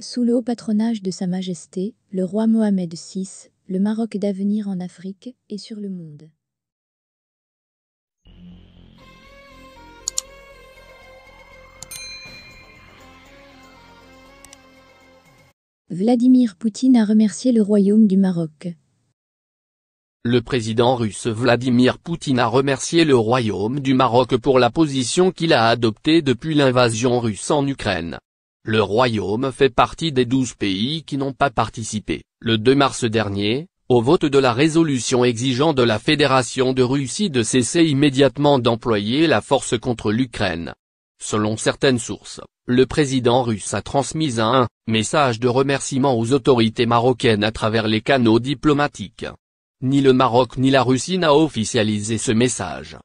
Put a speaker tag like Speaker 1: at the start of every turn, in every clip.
Speaker 1: Sous le haut patronage de Sa Majesté, le roi Mohamed VI, le Maroc d'avenir en Afrique et sur le monde. Vladimir Poutine a remercié le Royaume du Maroc.
Speaker 2: Le président russe Vladimir Poutine a remercié le Royaume du Maroc pour la position qu'il a adoptée depuis l'invasion russe en Ukraine. Le Royaume fait partie des 12 pays qui n'ont pas participé, le 2 mars dernier, au vote de la résolution exigeant de la Fédération de Russie de cesser immédiatement d'employer la force contre l'Ukraine. Selon certaines sources, le président russe a transmis un message de remerciement aux autorités marocaines à travers les canaux diplomatiques. Ni le Maroc ni la Russie n'a officialisé ce message.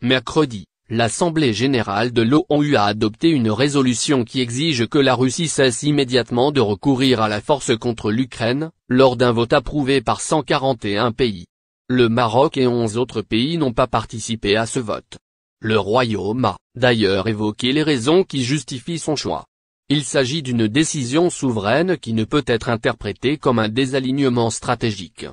Speaker 2: Mercredi, l'Assemblée générale de l'ONU a adopté une résolution qui exige que la Russie cesse immédiatement de recourir à la force contre l'Ukraine, lors d'un vote approuvé par 141 pays. Le Maroc et 11 autres pays n'ont pas participé à ce vote. Le Royaume a, d'ailleurs, évoqué les raisons qui justifient son choix. Il s'agit d'une décision souveraine qui ne peut être interprétée comme un désalignement stratégique.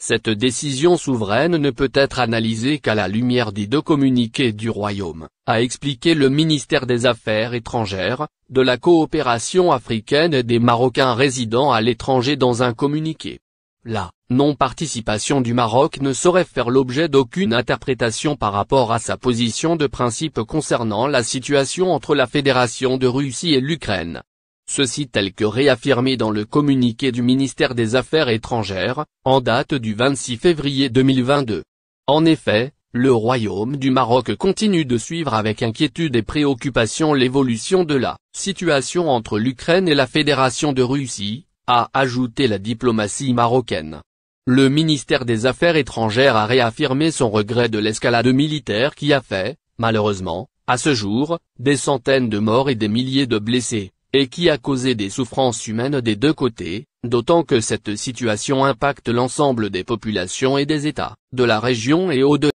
Speaker 2: Cette décision souveraine ne peut être analysée qu'à la lumière des 2 communiqués du Royaume, a expliqué le ministère des Affaires étrangères, de la coopération africaine et des Marocains résidant à l'étranger dans un communiqué. La non-participation du Maroc ne saurait faire l'objet d'aucune interprétation par rapport à sa position de principe concernant la situation entre la Fédération de Russie et l'Ukraine. Ceci tel que réaffirmé dans le communiqué du ministère des Affaires étrangères, en date du 26 février 2022. En effet, le Royaume du Maroc continue de suivre avec inquiétude et préoccupation l'évolution de la situation entre l'Ukraine et la Fédération de Russie, a ajouté la diplomatie marocaine. Le ministère des Affaires étrangères a réaffirmé son regret de l'escalade militaire qui a fait, malheureusement, à ce jour, des centaines de morts et des milliers de blessés, et qui a causé des souffrances humaines des 2 côtés, d'autant que cette situation impacte l'ensemble des populations et des États de la région et au-delà.